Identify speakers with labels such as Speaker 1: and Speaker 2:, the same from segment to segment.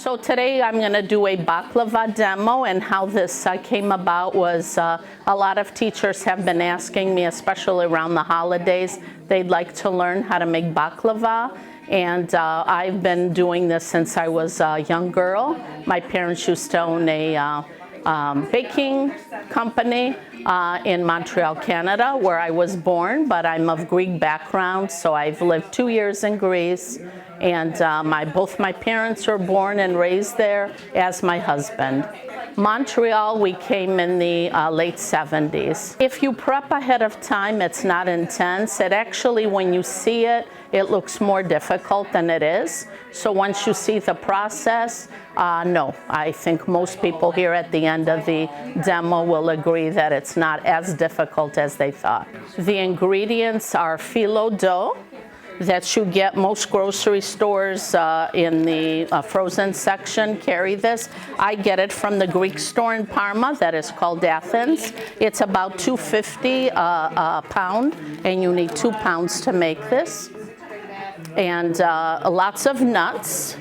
Speaker 1: So today I'm going to do a baklava demo, and how this came about was a lot of teachers have been asking me, especially around the holidays, they'd like to learn how to make baklava. And I've been doing this since I was a young girl. My parents used to own a baking company in Montreal, Canada, where I was born, but I'm of Greek background, so I've lived 2 years in Greece, and both my parents were born and raised there, as my husband. Montreal, we came in the late 70s. If you prep ahead of time, it's not intense. It actually, when you see it, it looks more difficult than it is. So once you see the process, no, I think most people here at the end of the demo will agree that it's not as difficult as they thought. The ingredients are phyllo dough that you get. Most grocery stores in the frozen section carry this. I get it from the Greek store in Parma that is called Athens. It's about $2.50 a pound, and you need 2 pounds to make this. And lots of nuts,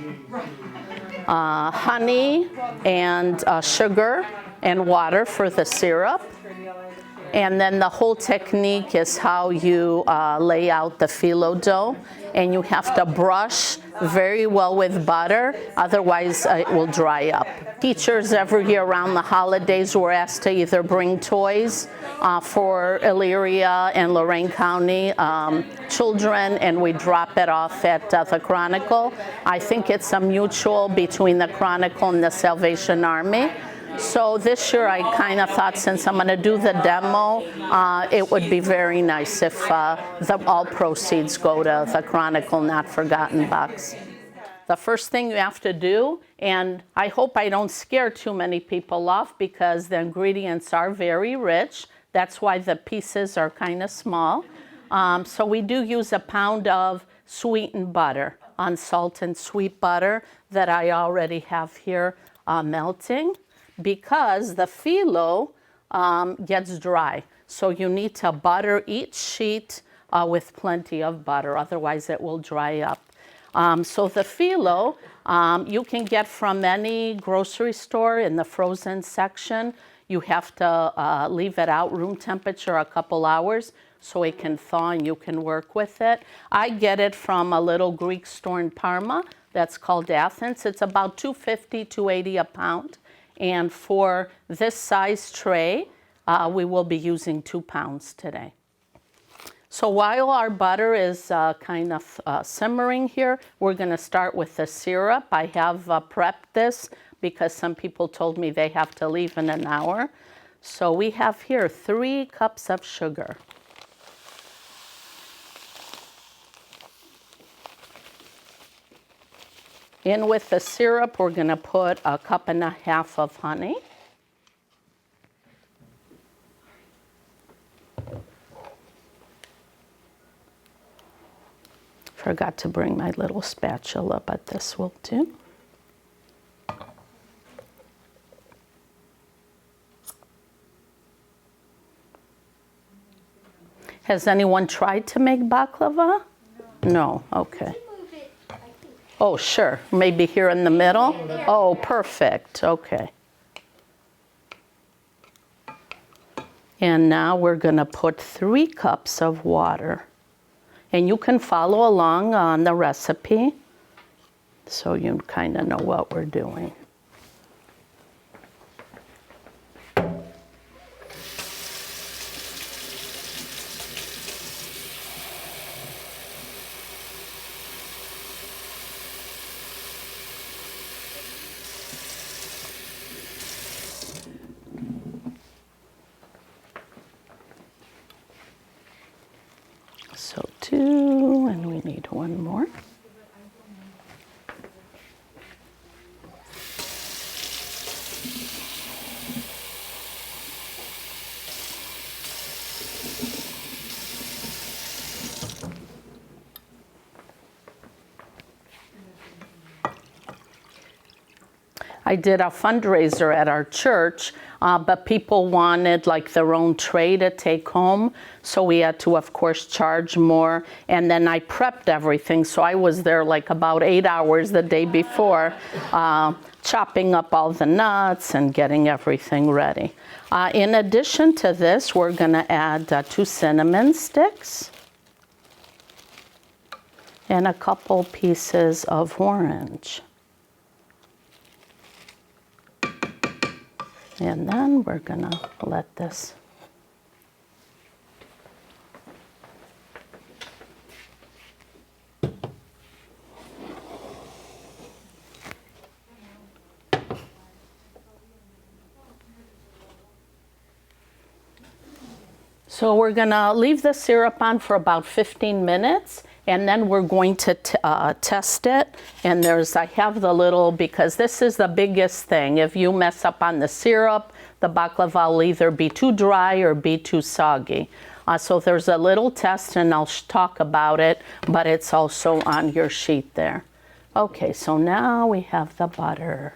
Speaker 1: honey, and sugar and water for the syrup. And then the whole technique is how you lay out the phyllo dough, and you have to brush very well with butter, otherwise it will dry up. Teachers every year around the holidays were asked to either bring toys for Elyria and Lorain County children, and we drop it off at the Chronicle. I think it's a mutual between the Chronicle and the Salvation Army. So this year I kind of thought, since I'm going to do the demo, it would be very nice if all proceeds go to the Chronicle Not Forgotten box. The first thing you have to do, and I hope I don't scare too many people off because the ingredients are very rich. That's why the pieces are kind of small. So we do use a pound of sweetened butter, unsalt and sweet butter that I already have here melting, because the phyllo gets dry. So you need to butter each sheet with plenty of butter, otherwise it will dry up. So the phyllo you can get from any grocery store in the frozen section. You have to leave it out room temperature a couple hours so it can thaw and you can work with it. I get it from a little Greek store in Parma that's called Athens. It's about $2.50, $2.80 a pound. And for this size tray, we will be using 2 pounds today. So while our butter is kind of simmering here, we're going to start with the syrup. I have prepped this because some people told me they have to leave in an hour. So we have here 3 cups of sugar. In with the syrup, we're going to put 1.5 cups of honey. Forgot to bring my little spatula, but this will do. Has anyone tried to make baklava? No, okay. Oh, sure. Maybe here in the middle? Oh, perfect. Okay. And now we're going to put 3 cups of water. And you can follow along on the recipe so you kind of know what we're doing. So 2, and we need 1 more. I did a fundraiser at our church, but people wanted like their own tray to take home. So we had to, of course, charge more. And then I prepped everything. So I was there like about 8 hours the day before, chopping up all the nuts and getting everything ready. In addition to this, we're going to add 2 cinnamon sticks and a couple pieces of orange. And then we're gonna let this. So we're gonna leave the syrup on for about 15 minutes. And then we're going to test it. And I have the little, because this is the biggest thing. If you mess up on the syrup, the baklava will either be too dry or be too soggy. So there's a little test, and I'll talk about it, but it's also on your sheet there. Okay, so now we have the butter.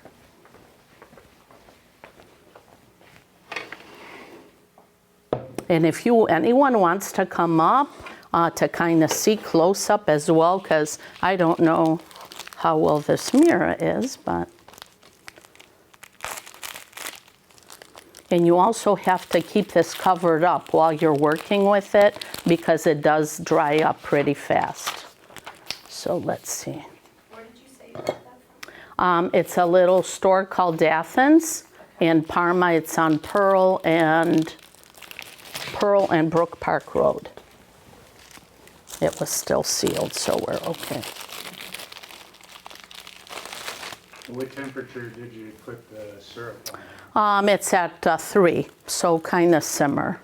Speaker 1: And if anyone wants to come up, to kind of see close up as well, because I don't know how well this mirror is, but. And you also have to keep this covered up while you're working with it, because it does dry up pretty fast. So let's see.
Speaker 2: Where did you say you got that from?
Speaker 1: It's a little store called Athens. In Parma, it's on Pearl and Brook Park Road. It was still sealed, so we're okay.
Speaker 3: What temperature did you put the syrup on?
Speaker 1: It's at 3, so kind of simmer.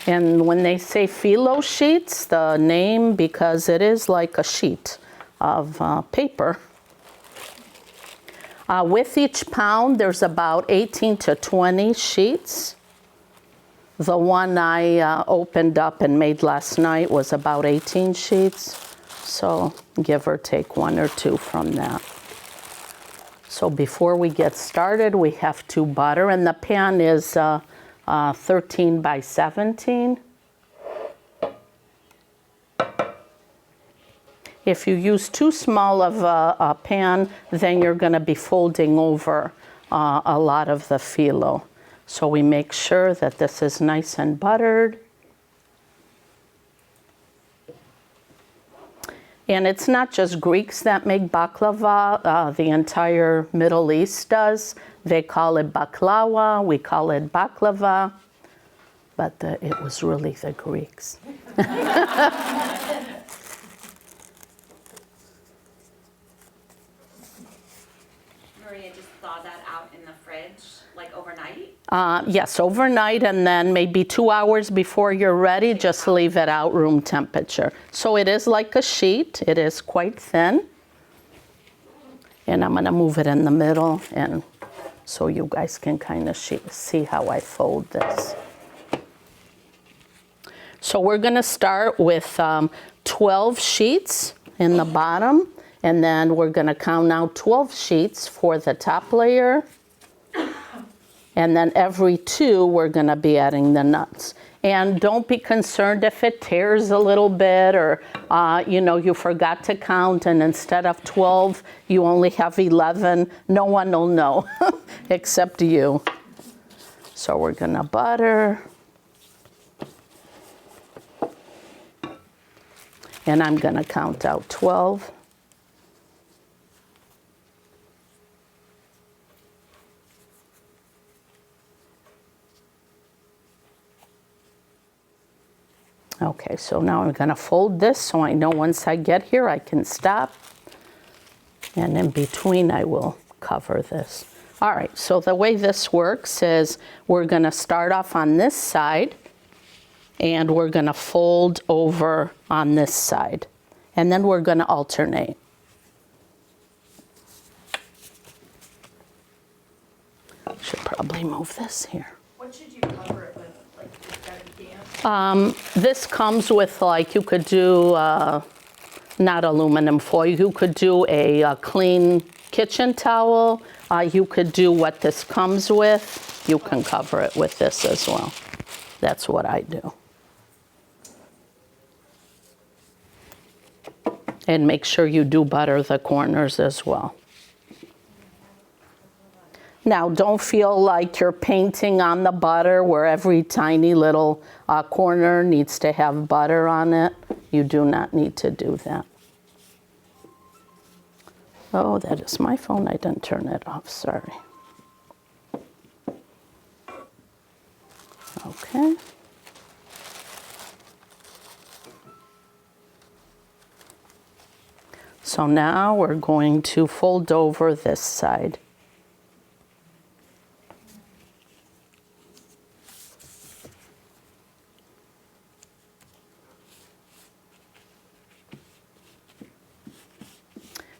Speaker 1: And when they say Phyllo sheets, the name, because it is like a sheet of paper. With each pound, there's about 18 to 20 sheets. The one I opened up and made last night was about 18 sheets. So give or take 1 or 2 from that. So before we get started, we have to butter, and the pan is 13 by 17. If you use too small of a pan, then you're going to be folding over a lot of the phyllo. So we make sure that this is nice and buttered. And it's not just Greeks that make baklava, the entire Middle East does. They call it baklawa, we call it baklava, but it was really the Greeks.
Speaker 2: Maria just thaw that out in the fridge, like overnight?
Speaker 1: Yes, overnight, and then maybe 2 hours before you're ready, just leave it out room temperature. So it is like a sheet. It is quite thin. And I'm going to move it in the middle, and so you guys can kind of see how I fold this. So we're going to start with 12 sheets in the bottom, and then we're going to count out 12 sheets for the top layer. And then every 2, we're going to be adding the nuts. And don't be concerned if it tears a little bit, or you forgot to count, and instead of 12, you only have 11. No one will know except you. So we're going to butter. And I'm going to count out 12. Okay, so now I'm going to fold this so I know once I get here I can stop. And in between I will cover this. All right, so the way this works is we're going to start off on this side, and we're going to fold over on this side. And then we're going to alternate. Should probably move this here.
Speaker 2: What should you cover it with? Like, is that a damp?
Speaker 1: This comes with, like, you could do, not aluminum foil, you could do a clean kitchen towel. You could do what this comes with. You can cover it with this as well. That's what I do. And make sure you do butter the corners as well. Now, don't feel like you're painting on the butter where every tiny little corner needs to have butter on it. You do not need to do that. Oh, that is my phone. I didn't turn it off. Sorry. Okay. So now we're going to fold over this side.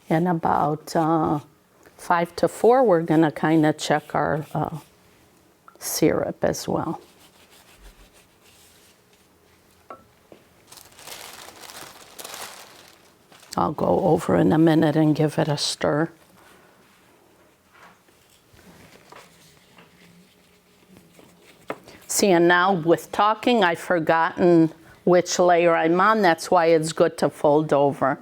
Speaker 1: And about 5 to 4, we're going to kind of check our syrup as well. I'll go over in a minute and give it a stir. See, and now with talking, I've forgotten which layer I'm on. That's why it's good to fold over.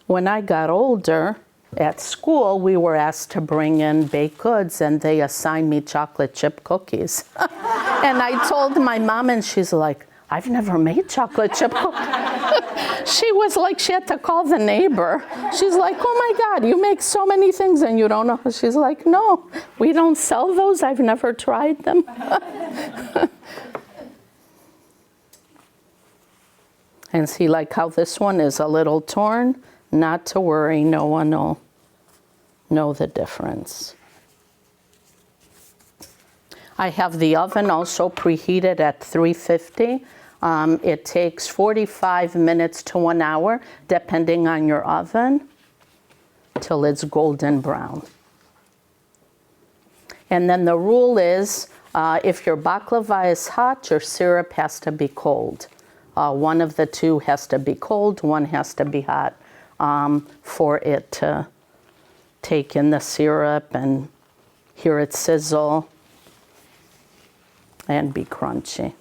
Speaker 1: When I got older, at school, we were asked to bring in baked goods, and they assigned me chocolate chip cookies. And I told my mom, and she's like, I've never made chocolate chip cookies. She was like, she had to call the neighbor. She's like, oh my God, you make so many things and you don't know. She's like, no, we don't sell those. I've never tried them. And see, like how this one is a little torn? Not to worry, no one will know the difference. I have the oven also preheated at 350. It takes 45 minutes to 1 hour, depending on your oven, till it's golden brown. And then the rule is, if your baklava is hot, your syrup has to be cold. One of the two has to be cold, one has to be hot. For it to take in the syrup and hear it sizzle and be crunchy.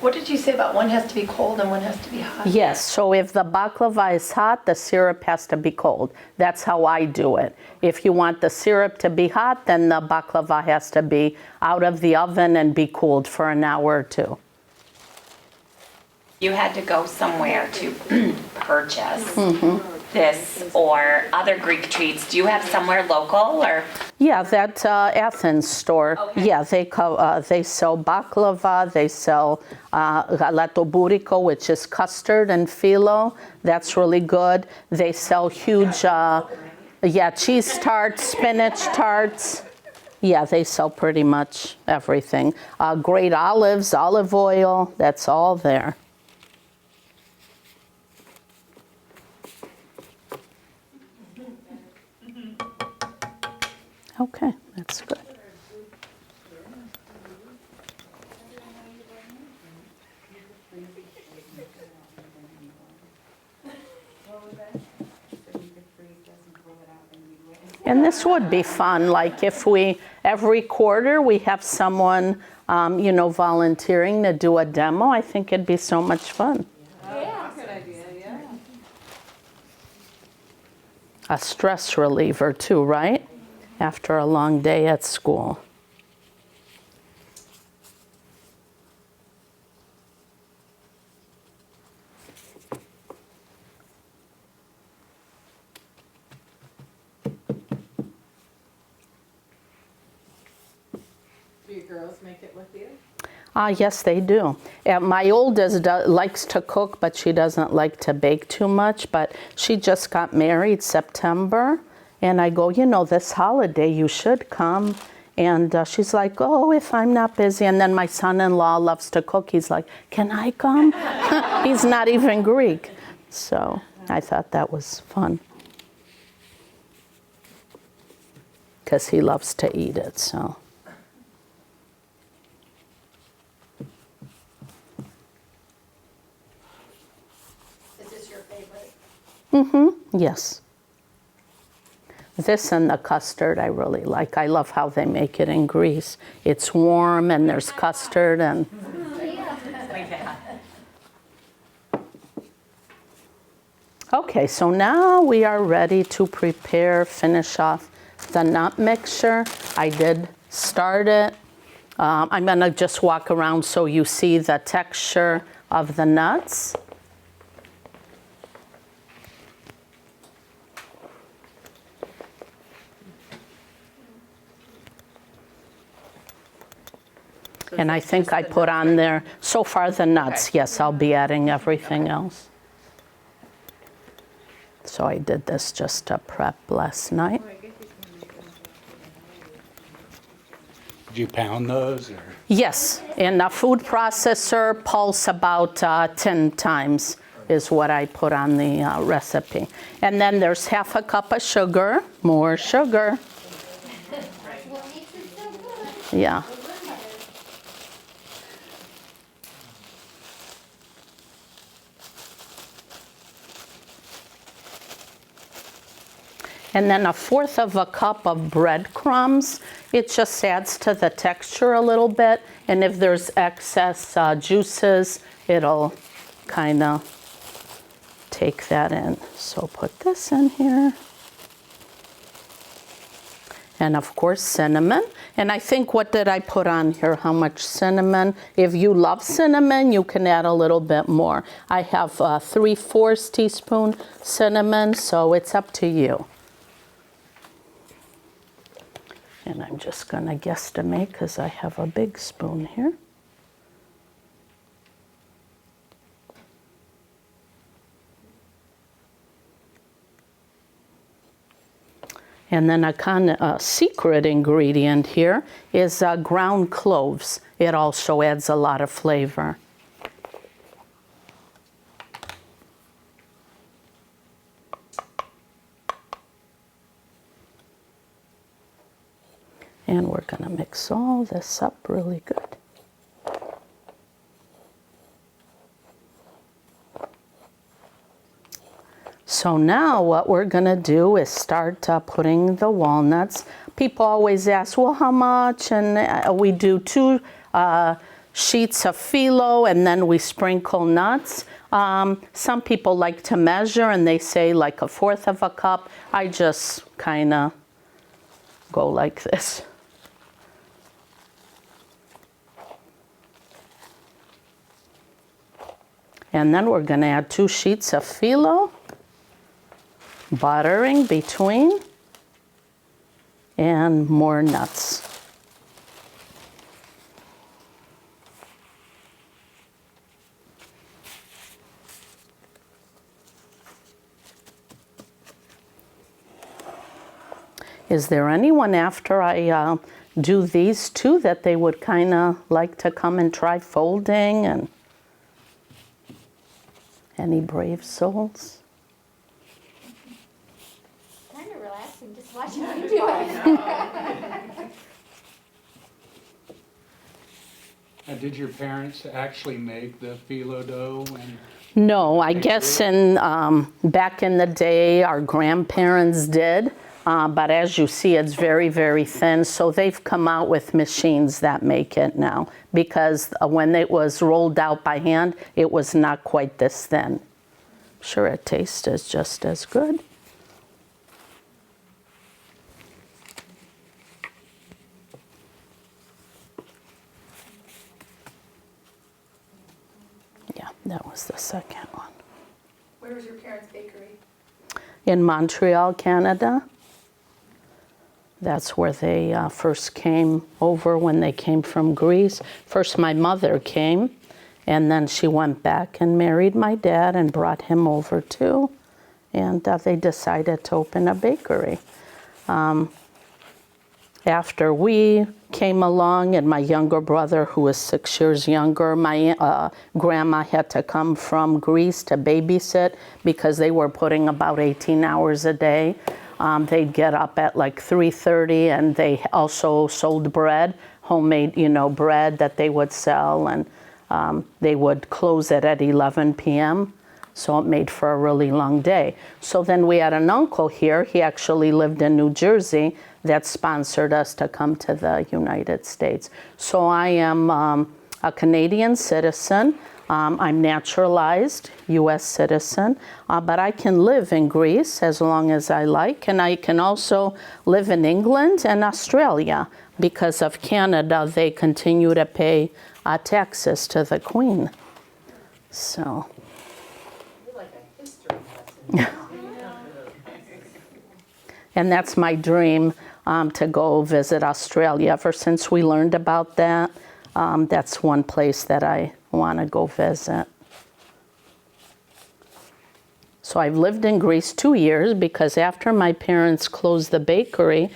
Speaker 4: What did you say about one has to be cold and one has to be hot?
Speaker 1: Yes, so if the baklava is hot, the syrup has to be cold. That's how I do it. If you want the syrup to be hot, then the baklava has to be out of the oven and be cooled for an hour or two.
Speaker 2: You had to go somewhere to purchase this or other Greek treats. Do you have somewhere local or?
Speaker 1: Yeah, that Athens store.
Speaker 2: Okay.
Speaker 1: Yeah, they sell baklava. They sell galato buriko, which is custard, and Phyllo. That's really good. They sell huge, cheese tarts, spinach tarts. Yeah, they sell pretty much everything. Great olives, olive oil. That's all there. Okay, that's good. And this would be fun, like if every quarter we have someone, volunteering to do a demo. I think it'd be so much fun.
Speaker 4: Yeah, good idea, yeah.
Speaker 1: A stress reliever too, right? After a long day at school.
Speaker 4: Do your girls make it with you?
Speaker 1: Yes, they do. My oldest likes to cook, but she doesn't like to bake too much. But she just got married September. And I go, this holiday you should come And she's like, oh, if I'm not busy. And then my son-in-law loves to cook. He's like, can I come? He's not even Greek. So I thought that was fun. Because he loves to eat it, so.
Speaker 4: Is this your favorite?
Speaker 1: Mm-hmm, yes. This and the custard I really like. I love how they make it in Greece. It's warm and there's custard and... Okay, so now we are ready to finish off the nut mixture. I did start it. I'm gonna just walk around so you see the texture of the nuts. And I think I put on there, so far the nuts, yes, I'll be adding everything else. So I did this just to prep last night.
Speaker 3: Did you pound those, or?
Speaker 1: Yes, in a food processor, pulse about 10 times is what I put on the recipe. And then there's half a cup of sugar, more sugar. Yeah. And then 1/4 of a cup of breadcrumbs. It just adds to the texture a little bit. And if there's excess juices, it'll kind of take that in. So put this in here. And of course, cinnamon. And I think, what did I put on here? How much cinnamon? If you love cinnamon, you can add a little bit more. I have 3/4 teaspoon cinnamon, so it's up to you. And I'm just gonna guesstimate because I have a big spoon here. And then a secret ingredient here is ground cloves. It also adds a lot of flavor. And we're gonna mix all this up really good. So now what we're gonna do is start putting the walnuts. People always ask, well, how much? And we do 2 sheets of phyllo and then we sprinkle nuts. Some people like to measure and they say like 1/4 of a cup. I just kind of go like this. And then we're gonna add 2 sheets of phyllo, buttering between, and more nuts. Is there anyone after I do these 2 that they would kind of like to come and try folding? And any brave souls?
Speaker 5: Kind of relaxing just watching you do it.
Speaker 3: Did your parents actually make the phyllo dough?
Speaker 1: No, I guess back in the day, our grandparents did. But as you see, it's very, very thin. So they've come out with machines that make it now. Because when it was rolled out by hand, it was not quite this thin. I'm sure it tastes just as good. Yeah, that was the second one.
Speaker 4: Where was your parents' bakery?
Speaker 1: In Montreal, Canada. That's where they first came over when they came from Greece. First my mother came, and then she went back and married my dad and brought him over too. And they decided to open a bakery. after we came along and my younger brother, who was 6 years younger, my grandma had to come from Greece to babysit because they were putting about 18 hours a day. They'd get up at like 3:30, and they also sold bread, homemade, bread that they would sell, and they would close it at 11 p.m. So it made for a really long day. So then we had an uncle here. He actually lived in New Jersey that sponsored us to come to the United States. So I am a Canadian citizen. I'm naturalized U.S. citizen, but I can live in Greece as long as I like, and I can also live in England and Australia. Because of Canada, they continue to pay taxes to the Queen. So. And that's my dream, to go visit Australia. Ever since we learned about that, that's one place that I want to go visit. So I've lived in Greece 2 years because after my parents closed the bakery,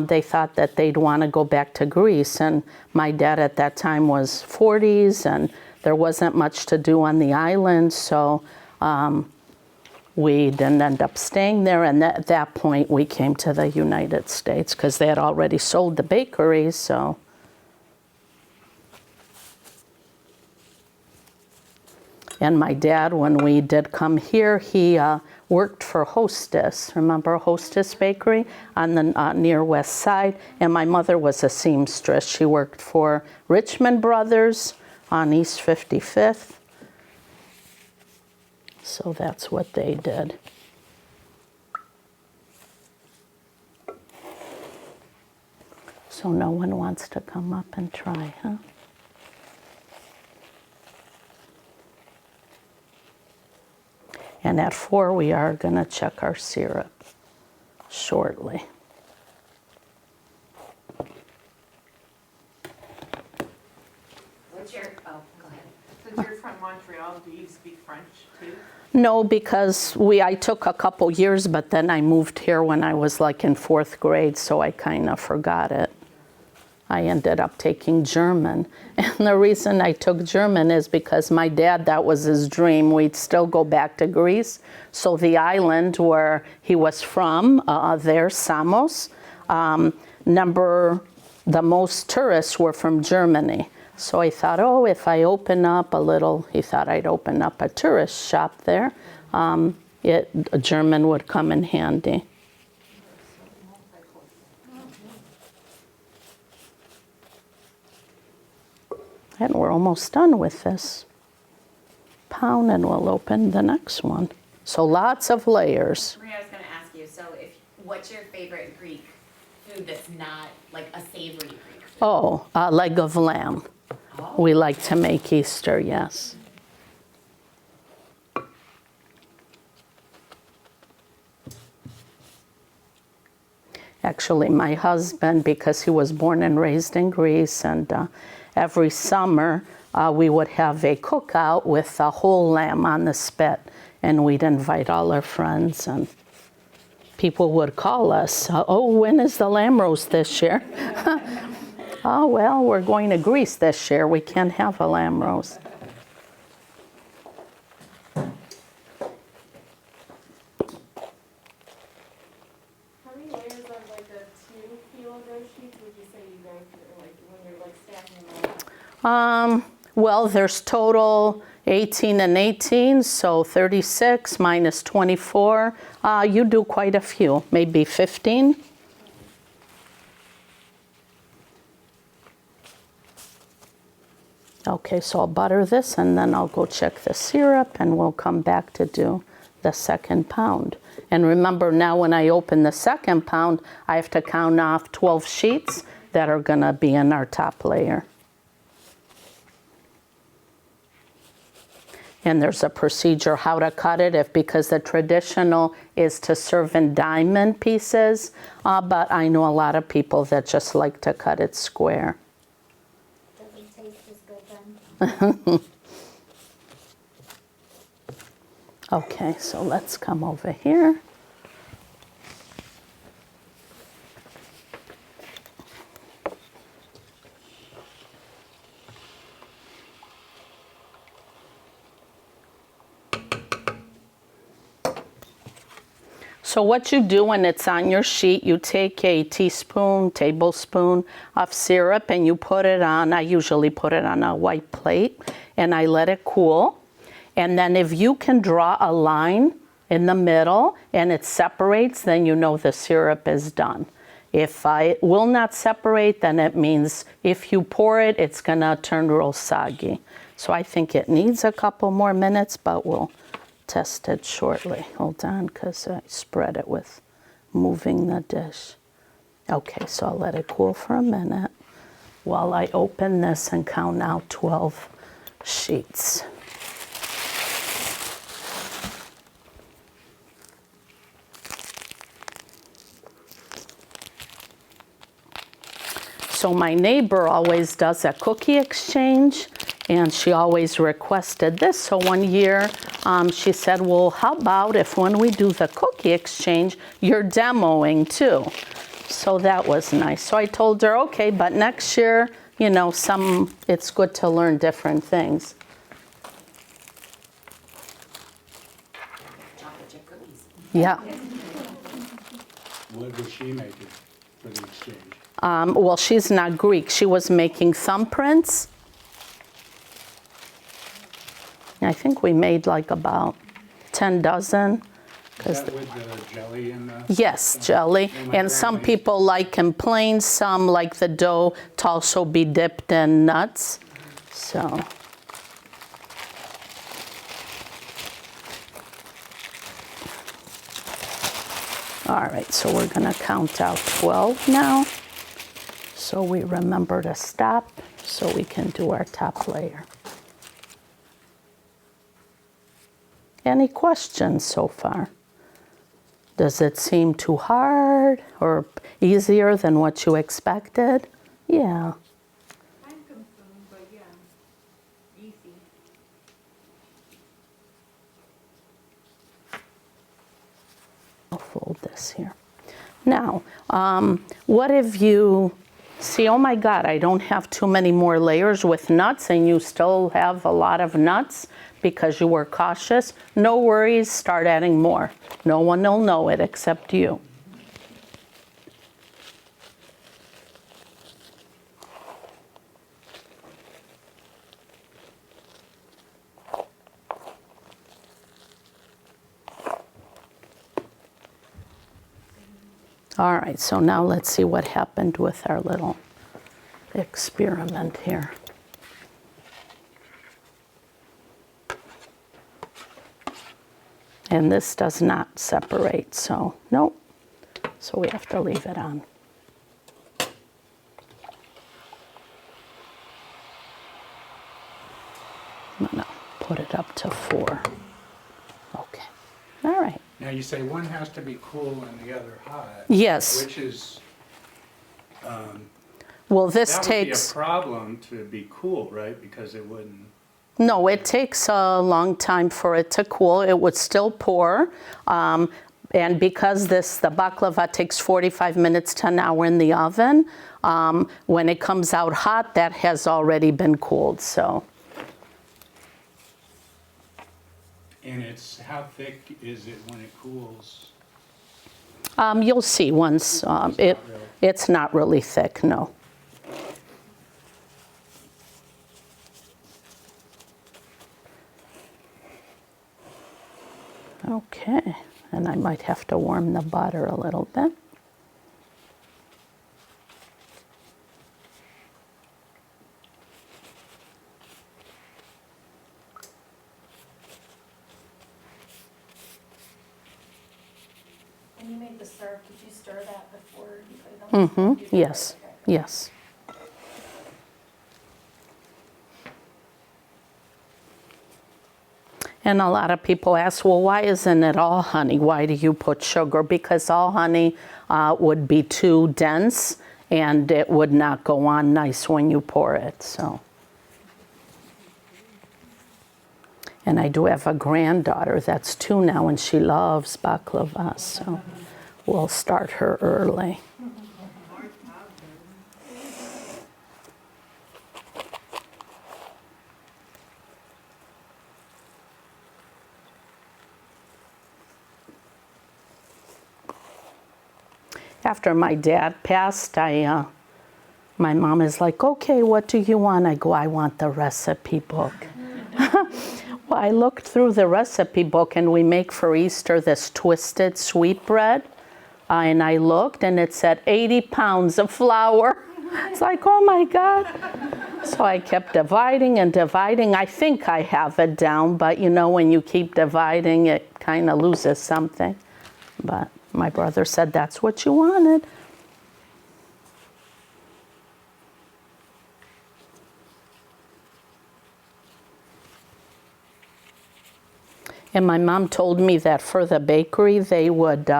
Speaker 1: they thought that they'd want to go back to Greece. And my dad at that time was 40s, and there wasn't much to do on the island, so we didn't end up staying there, and at that point we came to the United States because they had already sold the bakery, so. And my dad, when we did come here, he worked for Hostess. Remember Hostess Bakery on the near West Side? And my mother was a seamstress. She worked for Richmond Brothers on East 55th. So that's what they did. So no one wants to come up and try, huh? And at 4, we are going to check our syrup shortly.
Speaker 2: What's your, oh, go ahead.
Speaker 6: Since you're from Montreal, do you speak French too?
Speaker 1: No, because I took a couple years, but then I moved here when I was like in 4th grade, so I kind of forgot it. I ended up taking German. And the reason I took German is because my dad, that was his dream. We'd still go back to Greece. So the island where he was from, there, Samos, the most tourists were from Germany. So I thought, oh, if I open up he thought I'd open up a tourist shop there. A German would come in handy. And we're almost done with this pound, and we'll open the next one. So lots of layers.
Speaker 2: Maria, I was going to ask you, so what's your favorite Greek food that's not like a savory Greek food?
Speaker 1: Oh, leg of lamb.
Speaker 2: Oh.
Speaker 1: We like to make Easter, yes. Actually, my husband, because he was born and raised in Greece, and every summer we would have a cookout with a whole lamb on the spit, and we'd invite all our friends, and people would call us, oh, when is the lamb roast this year? Oh, well, we're going to Greece this year. We can't have a lamb roast.
Speaker 5: How many layers of like the 2 Phyllo dough sheets would you say you go through, like when you're like stacking them up?
Speaker 1: Well, there's total 18 and 18, so 36 minus 24. You do quite a few, maybe 15. Okay, so I'll butter this, and then I'll go check the syrup, and we'll come back to do the second pound. And remember, now when I open the second pound, I have to count off 12 sheets that are going to be in our top layer. And there's a procedure how to cut it, because the traditional is to serve in diamond pieces, but I know a lot of people that just like to cut it square.
Speaker 5: Doesn't taste as good then.
Speaker 1: Okay, so let's come over here. So what you do when it's on your sheet, you take a teaspoon, tablespoon of syrup and you put it on, I usually put it on a white plate, and I let it cool. And then if you can draw a line in the middle and it separates, then you know the syrup is done. If it will not separate, then it means if you pour it, it's gonna turn real soggy. So I think it needs a couple more minutes, but we'll test it shortly. Hold on, because I spread it with moving the dish. Okay, so I'll let it cool for a minute while I open this and count out 12 sheets. So my neighbor always does a cookie exchange, and she always requested this. So one year she said, well, how about if when we do the cookie exchange, you're demoing too? So that was nice. So I told her, okay, but next year, you know, it's good to learn different things.
Speaker 2: Chocolate chip cookies.
Speaker 1: Yeah.
Speaker 3: What was she making for the exchange?
Speaker 1: Well, she's not Greek. She was making thumbprints. I think we made like about 10 dozen.
Speaker 3: Is that with the jelly in the?
Speaker 1: Yes, jelly. And some people like in plain, some like the dough to also be dipped in nuts. So. All right, so we're gonna count out 12 now. So we remember to stop so we can do our top layer. Any questions so far? Does it seem too hard or easier than what you expected? Yeah.
Speaker 6: Time consuming, but yeah, easy.
Speaker 1: I'll fold this here. Now, what if you see, oh my God, I don't have too many more layers with nuts and you still have a lot of nuts because you were cautious? No worries, start adding more. No one will know it except you. All right, so now let's see what happened with our little experiment here. And this does not separate, so nope. So we have to leave it on. I'm gonna put it up to 4. Okay, all right.
Speaker 3: Now you say one has to be cool and the other hot.
Speaker 1: Yes.
Speaker 3: Which is,
Speaker 1: Well, this
Speaker 3: that would be a
Speaker 1: takes,
Speaker 3: problem to be cool, right? Because it wouldn't.
Speaker 1: no, it takes a long time for it to cool. It would still pour. And because the baklava takes 45 minutes to an hour in the oven, when it comes out hot, that has already been cooled, so.
Speaker 3: And how thick is it when it cools?
Speaker 1: You'll see once, it's not really thick, no. Okay, and I might have to warm the butter a little bit.
Speaker 4: When you made the syrup, did you stir that before you put it on?
Speaker 1: Mm-hmm,
Speaker 4: You did,
Speaker 1: yes,
Speaker 4: okay.
Speaker 1: yes. And a lot of people ask, well, why isn't it all honey? Why do you put sugar? Because all honey would be too dense and it would not go on nice when you pour it, so. And I do have a granddaughter that's 2 now and she loves baklava, so we'll start her early. After my dad passed, my mom is like, okay, what do you want? I go, I want the recipe book. Well, I looked through the recipe book, and we make for Easter this twisted sweetbread. And I looked, and it said 80 pounds of flour. It's like, oh my God. So I kept dividing and dividing. I think I have it down, but you know, when you keep dividing, it kind of loses something. But my brother said that's what you wanted. And my mom told me that for the bakery, they would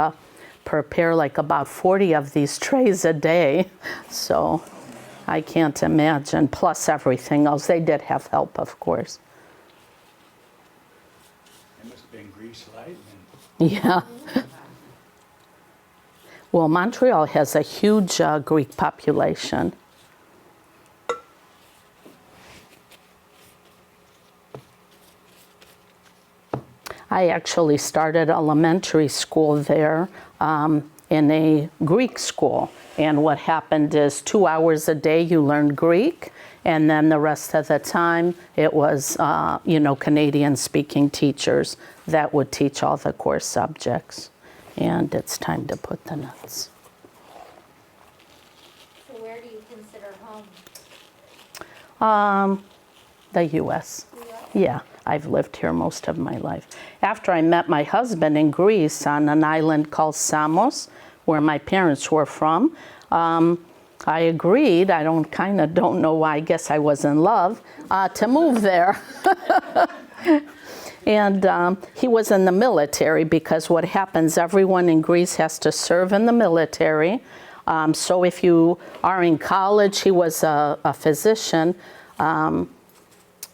Speaker 1: prepare like about 40 of these trays a day. So I can't imagine, plus everything else. They did have help, of course.
Speaker 3: It must have been grease lightning.
Speaker 1: Yeah. Well, Montreal has a huge Greek population. I actually started elementary school there in a Greek school. And what happened is 2 hours a day you learned Greek, and then the rest of the time it was, Canadian-speaking teachers that would teach all the core subjects. And it's time to put the nuts.
Speaker 5: So where do you consider home?
Speaker 1: The U.S. Yeah, I've lived here most of my life. After I met my husband in Greece on an island called Samos, where my parents were from, I agreed, I don't know why, I guess I was in love, to move there. And he was in the military, because what happens, everyone in Greece has to serve in the military. So if you are in college, he was a physician.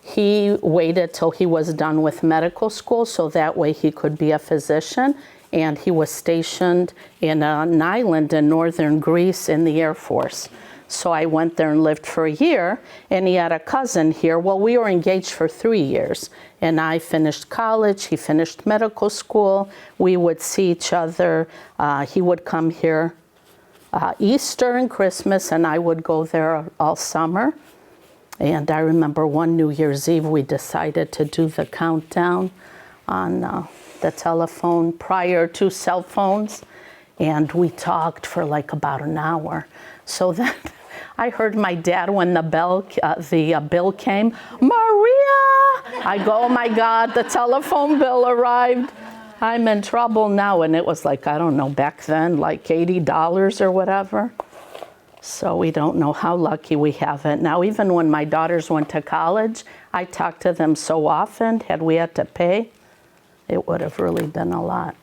Speaker 1: He waited till he was done with medical school, so that way he could be a physician. And he was stationed in an island in northern Greece in the Air Force. So I went there and lived for a year, and he had a cousin here. Well, we were engaged for 3 years, and I finished college, he finished medical school. We would see each other. He would come here Easter and Christmas, and I would go there all summer. And I remember one New Year's Eve, we decided to do the countdown on the telephone prior to cell phones. And we talked for like about an hour. So then I heard my dad when the bill came, Maria! I go, oh my God, the telephone bill arrived. I'm in trouble now. And it was like, I don't know, back then, like $80 or whatever. So we don't know how lucky we have it. Now, even when my daughters went to college, I talked to them so often. Had we had to pay, it would have really been a lot.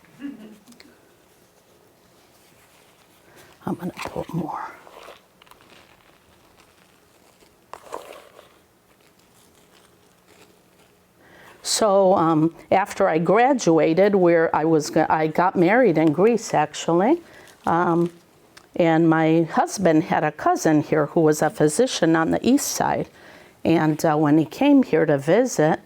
Speaker 1: I'm going to put more. So after I graduated, I got married in Greece, actually. And my husband had a cousin here who was a physician on the east side. And when he came here to visit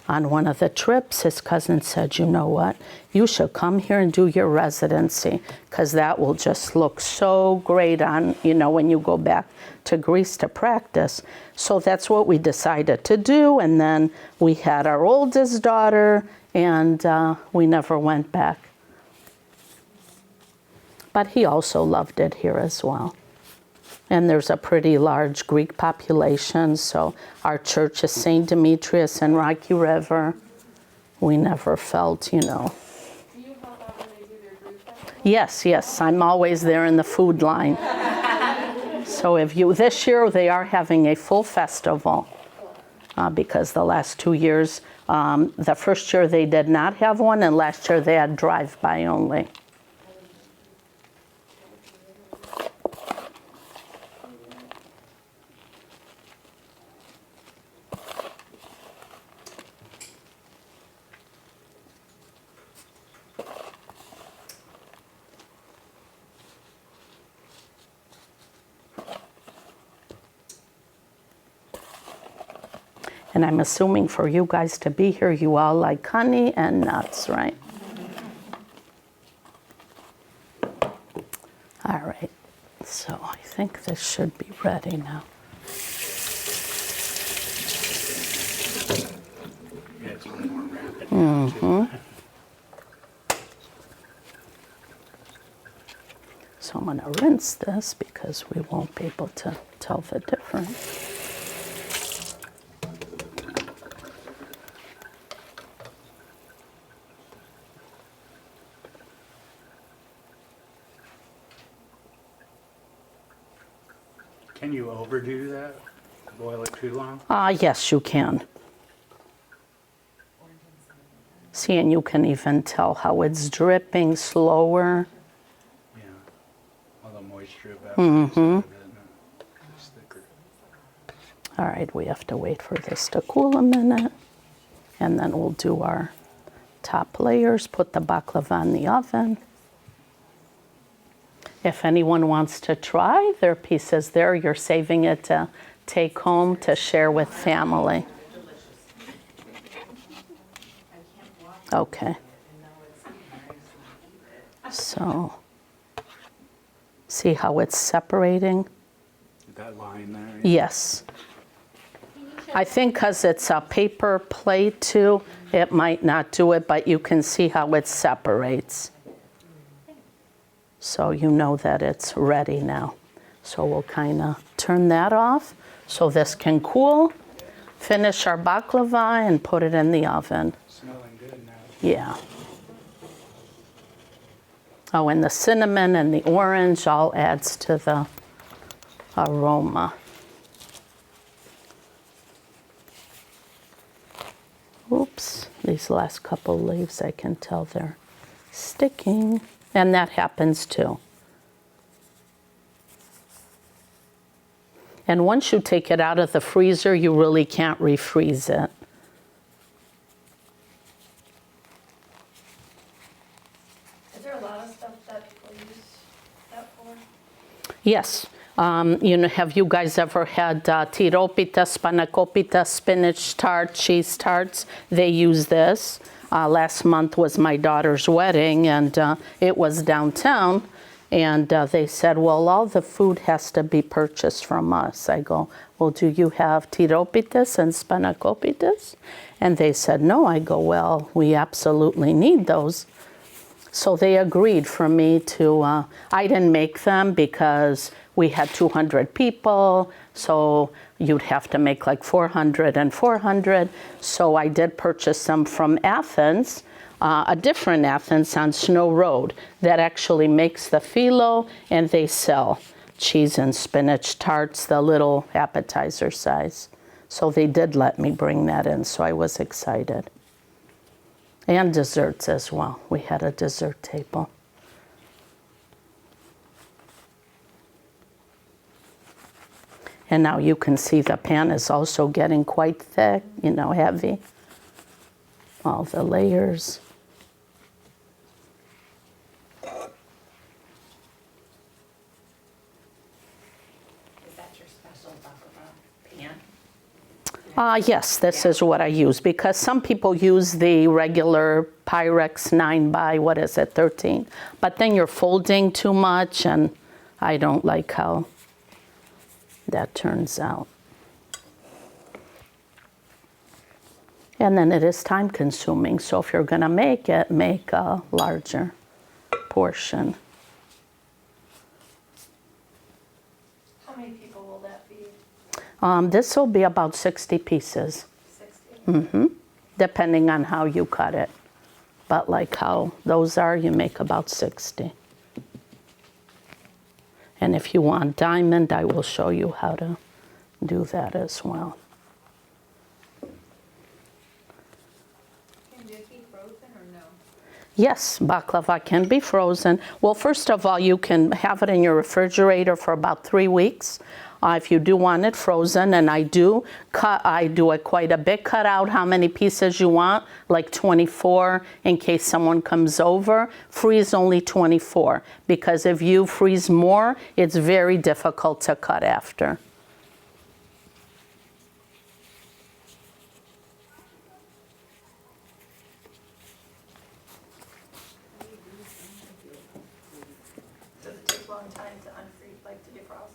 Speaker 1: on one of the trips, his cousin said, you know what, you should come here and do your residency, because that will just look so great on, when you go back to Greece to practice. So that's what we decided to do. And then we had our oldest daughter, and we never went back. But he also loved it here as well. And there's a pretty large Greek population, so our church is St. Demetrius and Rocky River. We never felt,
Speaker 5: Do you help out when they do their group festival?
Speaker 1: Yes, I'm always there in the food line. So this year they are having a full festival, because the last 2 years, the first year they did not have one, and last year they had drive-by only. And I'm assuming for you guys to be here, you all like honey and nuts, right? All right. think this should be ready now.
Speaker 3: Yeah, it's a little more rapid now, too.
Speaker 1: So I'm going to rinse this because we won't be able to tell the difference.
Speaker 3: Can you overdo that? Boil it too long?
Speaker 1: Yes, you can. See, and you can even tell how it's dripping slower.
Speaker 3: Yeah. All the moisture evaporates out of it. It's thicker.
Speaker 1: All right, we have to wait for this to cool a minute. And then we'll do our top layers, put the baklava in the oven. If anyone wants to try, there are pieces there. You're saving it to take home to share with family. Okay. So, see how it's separating?
Speaker 3: That line there?
Speaker 1: Yes. I think because it's a paper plate too, it might not do it, but you can see how it separates. So you know that it's ready now. So we'll kind of turn that off so this can cool, finish our baklava and put it in the oven.
Speaker 3: Smelling good now.
Speaker 1: Yeah. Oh, and the cinnamon and the orange all adds to the aroma. Oops, these last couple leaves, I can tell they're sticking. And that happens too. And once you take it out of the freezer, you really can't refreeze it.
Speaker 4: Is there a lot of stuff that people use that for?
Speaker 1: Yes. Have you guys ever had tiropita, spanakopita, spinach tart, cheese tarts? They use this. Last month was my daughter's wedding, and it was downtown. And they said, well, all the food has to be purchased from us. I go, well, do you have tiropitas and spanakopitas? And they said, no. I go, well, we absolutely need those. So they agreed for me to, I didn't make them because we had 200 people, so you'd have to make like 400 and 400. So I did purchase them from Athens, a different Athens on Snow Road that actually makes the Phyllo, and they sell cheese and spinach tarts, the little appetizer size. So they did let me bring that in, so I was excited. And desserts as well. We had a dessert table. And now you can see the pan is also getting quite thick, heavy. All the layers.
Speaker 2: Is that your special baklava pan?
Speaker 1: Yes, this is what I use, because some people use the regular Pyrex 9 by, 13? But then you're folding too much, and I don't like how that turns out. And then it is time consuming, so if you're gonna make it, make a larger portion.
Speaker 4: How many people will that be?
Speaker 1: This will be about 60 pieces.
Speaker 4: 60?
Speaker 1: Depending on how you cut it. But like how those are, you make about 60. And if you want diamond, I will show you how to do that as well.
Speaker 6: Can it be frozen or no?
Speaker 1: Yes, baklava can be frozen. Well, first of all, you can have it in your refrigerator for about 3 weeks. If you do want it frozen, and I do it quite a bit, cut out how many pieces you want, like 24 in case someone comes over. Freeze only 24, because if you freeze more, it's very difficult to cut after.
Speaker 4: Does it take a long time to unfreeze, like to defrost?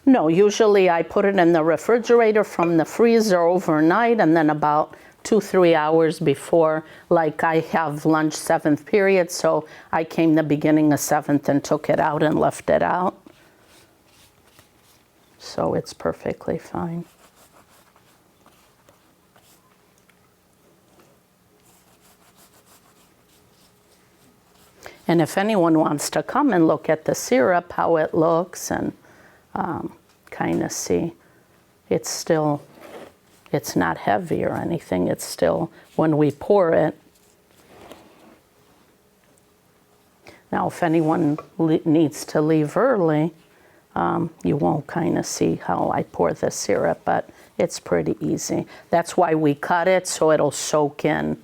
Speaker 1: No, usually I put it in the refrigerator from the freezer overnight, and then about 2-3 hours before, like I have lunch 7th period, so I came the beginning of 7th and took it out and left it out. So it's perfectly fine. And if anyone wants to come and look at the syrup, how it looks, and kind of see, it's not heavy or anything. It's still, when we pour it. Now, if anyone needs to leave early, you won't kind of see how I pour the syrup, but it's pretty easy. That's why we cut it, so it'll soak in.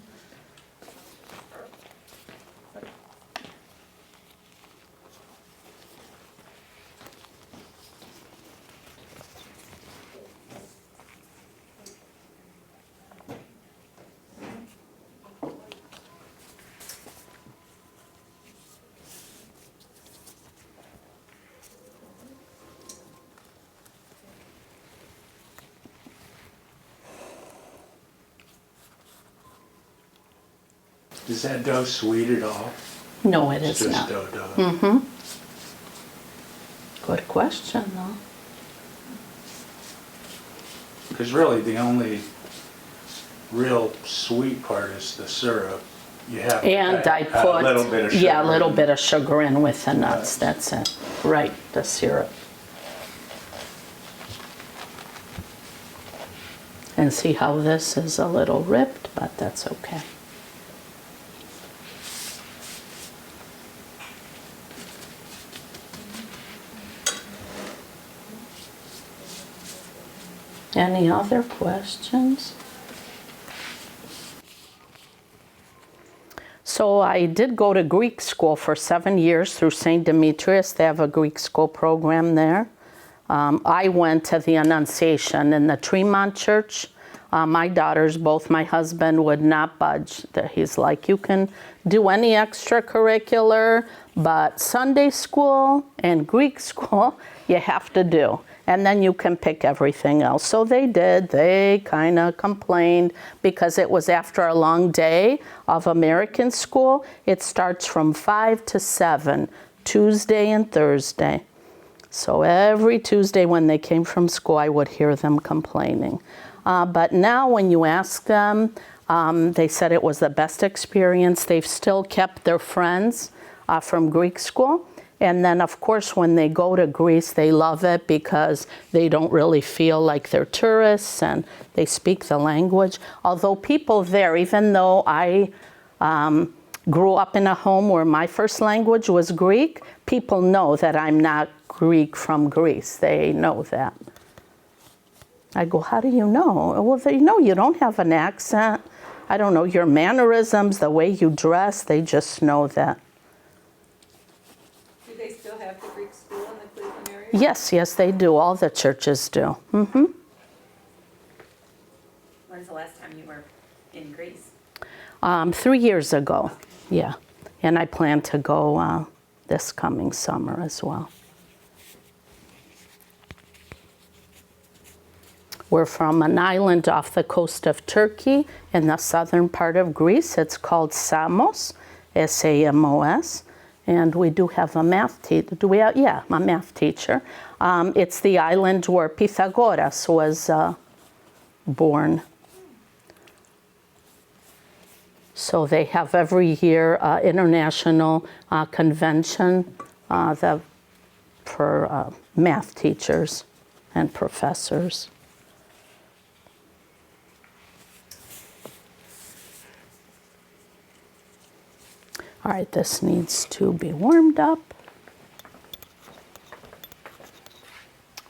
Speaker 3: Is that dough sweet at all?
Speaker 1: No, it
Speaker 3: It's
Speaker 1: is
Speaker 3: just
Speaker 1: not.
Speaker 3: dough.
Speaker 1: Good question, though.
Speaker 3: Because really, the only real sweet part is the syrup. You have to
Speaker 1: And I
Speaker 3: add
Speaker 1: put,
Speaker 3: a little bit of sugar.
Speaker 1: yeah, a little bit of sugar in with the nuts, that's it. Right, the syrup. And see how this is a little ripped, but that's okay. Any other questions? So I did go to Greek school for 7 years through St. Demetrius. They have a Greek school program there. I went to the Annunciation in the Tremont Church. My daughters, both my husband would not budge. He's like, you can do any extracurricular, but Sunday school and Greek school, you have to do. And then you can pick everything else. So they did. They kind of complained because it was after a long day of American school. It starts from 5 to 7, Tuesday and Thursday. So every Tuesday when they came from school, I would hear them complaining. But now when you ask them, they said it was the best experience. They've still kept their friends from Greek school. And then, of course, when they go to Greece, they love it because they don't really feel like they're tourists and they speak the language. Although people there, even though I grew up in a home where my first language was Greek, people know that I'm not Greek from Greece. They know that. I go, how do you know? Well, they know you don't have an accent. I don't know, your mannerisms, the way you dress, they just know that.
Speaker 6: Do they still have the Greek school in the Cleveland area?
Speaker 1: Yes, they do. All the churches do. Mm-hmm.
Speaker 2: When's the last time you were in Greece?
Speaker 1: 3 years ago, yeah. And I plan to go this coming summer as well. We're from an island off the coast of Turkey in the southern part of Greece. It's called Samos, S-A-M-O-S. And we do have a math teacher. Do we have? Yeah, a math teacher. It's the island where Pythagoras was born. So they have every year international convention for math teachers and professors. All right, this needs to be warmed up.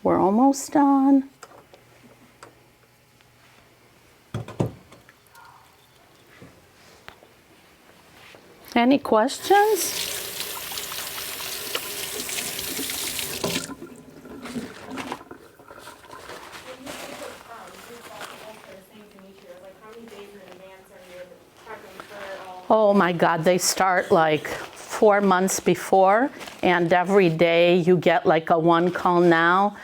Speaker 1: We're almost done. Any questions? Oh my God, they start like 4 months before, and every day you get like a one call now.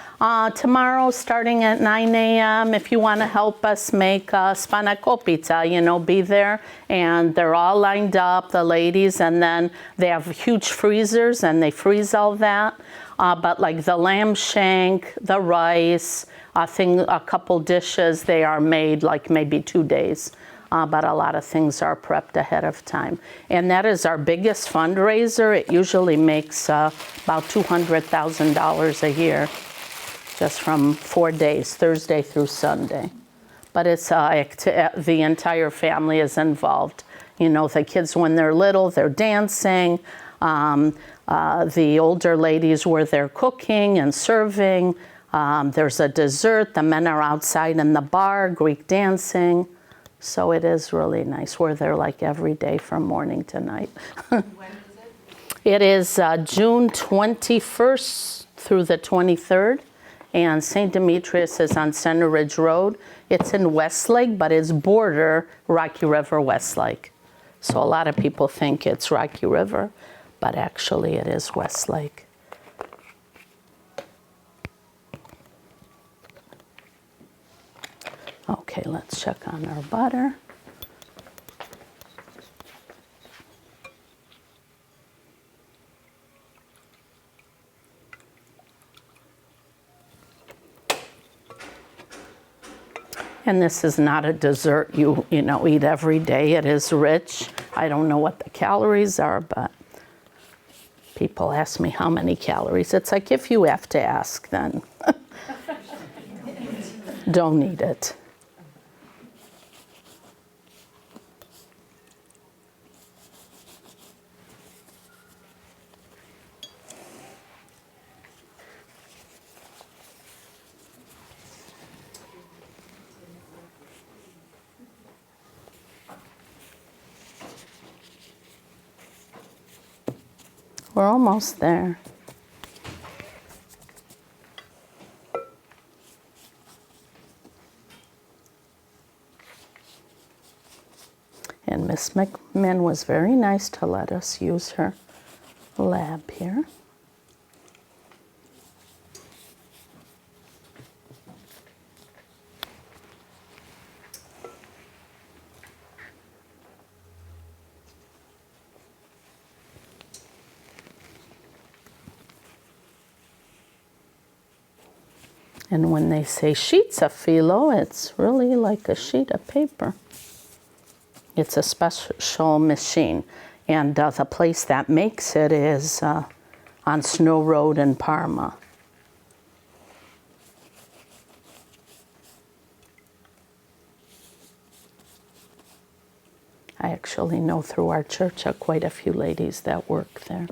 Speaker 1: Tomorrow starting at 9 a.m. if you want to help us make spanakopita, you know, be there. And they're all lined up, the ladies, and then they have huge freezers and they freeze all that. But like the lamb shank, the rice, a couple dishes, they are made like maybe 2 days. But a lot of things are prepped ahead of time. And that is our biggest fundraiser. It usually makes about $200,000 a year, just from 4 days, Thursday through Sunday. But it's the entire family is involved. You know, the kids, when they're little, they're dancing. The older ladies were there cooking and serving. There's a dessert. The men are outside in the bar, Greek dancing. So it is really nice. We're there like every day from morning to night.
Speaker 6: When is it?
Speaker 1: It is June 21st through the 23rd. And St. Demetrius is on Center Ridge Road. It's in Westlake, but it's border Rocky River, Westlake. So a lot of people think it's Rocky River, but actually it is Westlake. Okay, let's check on our butter. And this is not a dessert you know, eat every day. It is rich. I don't know what the calories are, but people ask me how many calories. It's like, if you have to ask, then don't eat it. We're almost there. And Miss McMinn was very nice to let us use her lab here. And when they say sheets of phyllo, it's really like a sheet of paper. It's a special machine. And the place that makes it is on Snow Road in Parma. I actually know through our church quite a few ladies that work there.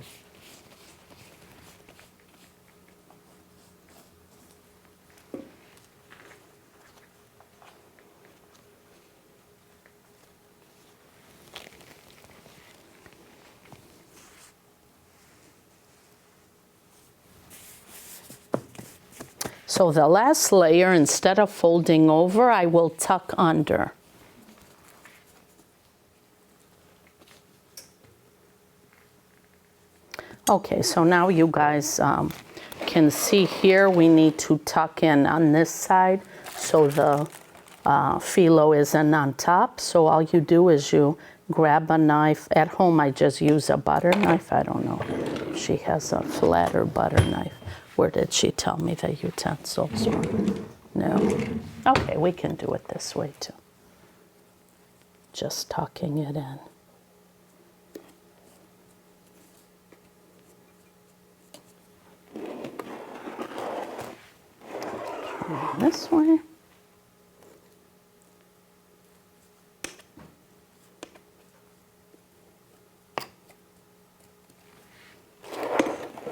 Speaker 1: So the last layer, instead of folding over, I will tuck under. Okay, so now you guys can see here we need to tuck in on this side so the phyllo isn't on top. So all you do is you grab a knife. At home I just use a butter knife. I don't know if she has a flatter butter knife. Where did she tell me the utensils were? No. Okay, we can do it this way too. Just tucking it in. Turn this way.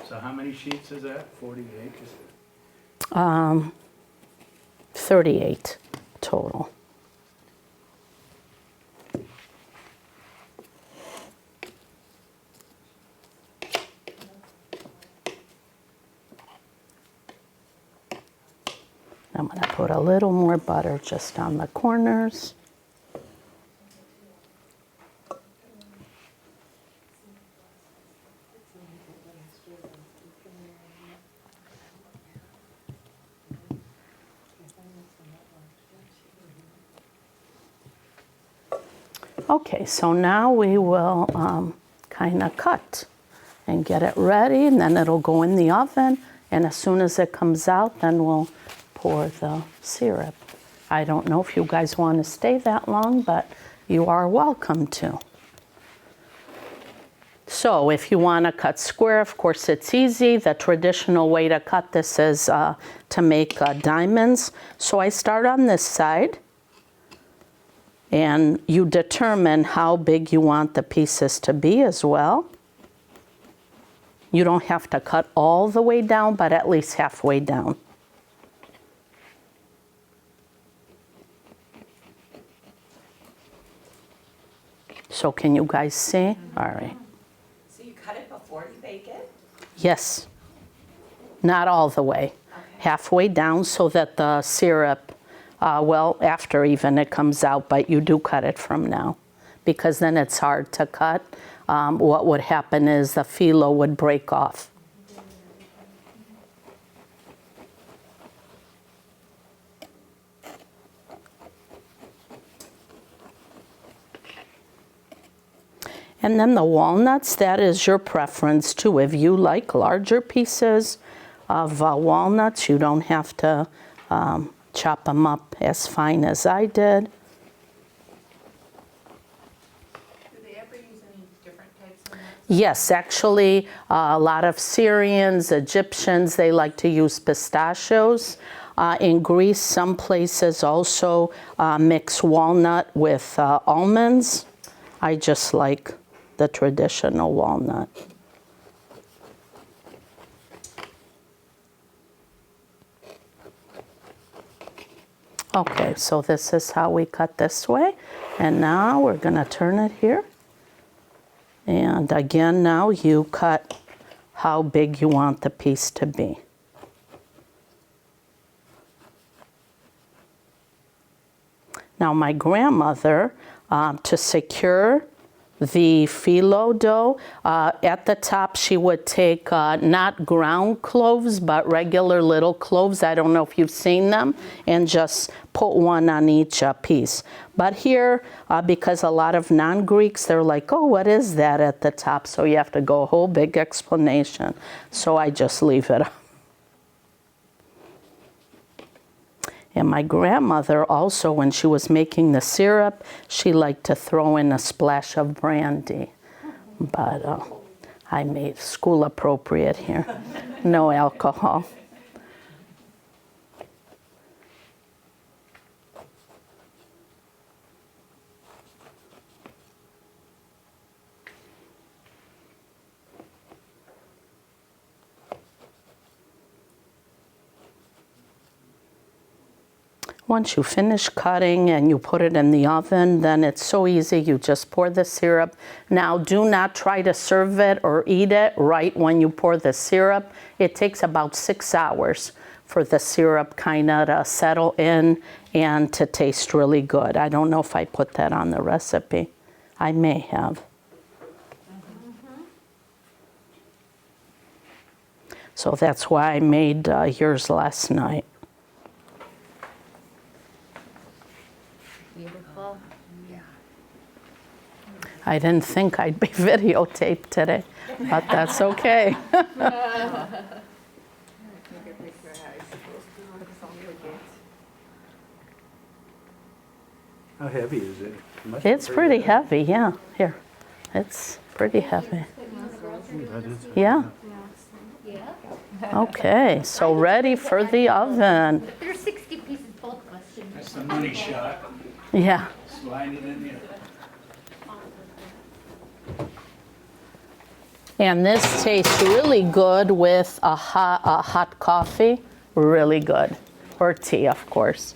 Speaker 3: So how many sheets is that? 48? Is it?
Speaker 1: 38 total. I'm going to put a little more butter just on the corners. Okay, so now we will kind of cut and get it ready, and then it'll go in the oven, and as soon as it comes out, then we'll pour the syrup. I don't know if you guys want to stay that long, but you are welcome to. So if you want to cut square, of course it's easy. The traditional way to cut this is to make diamonds. So I start on this side, and you determine how big you want the pieces to be as well. You don't have to cut all the way down, but at least halfway down. So can you guys see? All right.
Speaker 2: So you cut it before you bake it?
Speaker 1: Yes. Not all the way. Halfway down so that the syrup, well, after even it comes out, but you do cut it from now because then it's hard to cut. What would happen is the phyllo would break off. And then the walnuts, that is your preference too. If you like larger pieces of walnuts, you don't have to chop them up as fine as I did.
Speaker 6: Do they ever use any different types of nuts?
Speaker 1: Yes, actually, a lot of Syrians, Egyptians, they like to use pistachios. In Greece, some places also mix walnut with almonds. I just like the traditional walnut. Okay, so this is how we cut this way. And now we're going to turn it here. And again, now you cut how big you want the piece to be. Now my grandmother, to secure the phyllo dough, at the top she would take not ground cloves but regular little cloves. I don't know if you've seen them, and just put one on each piece. But here, because a lot of non-Greeks, they're like, oh, what is that at the top? So you have to go a whole big explanation. So I just leave it. And my grandmother also, when she was making the syrup, she liked to throw in a splash of brandy. But I made school appropriate here. No alcohol. Once you finish cutting and you put it in the oven, then it's so easy. You just pour the syrup. Now, do not try to serve it or eat it right when you pour the syrup. It takes about 6 hours for the syrup kind of to settle in and to taste really good. I don't know if I put that on the recipe. I may have. So that's why I made yours last night.
Speaker 4: Beautiful. Yeah.
Speaker 1: I didn't think I'd be videotaped today, but that's okay.
Speaker 3: How heavy is it? Must
Speaker 1: It's
Speaker 3: be
Speaker 1: pretty heavy, yeah. Here, it's pretty heavy.
Speaker 3: Ooh, that is-
Speaker 1: Yeah? Okay, so ready for the oven.
Speaker 4: There's 60 pieces, both of us should be.
Speaker 3: That's the money shot.
Speaker 1: Yeah.
Speaker 3: Slide it in there.
Speaker 1: And this tastes really good with a hot coffee. Really good. Or tea, of course.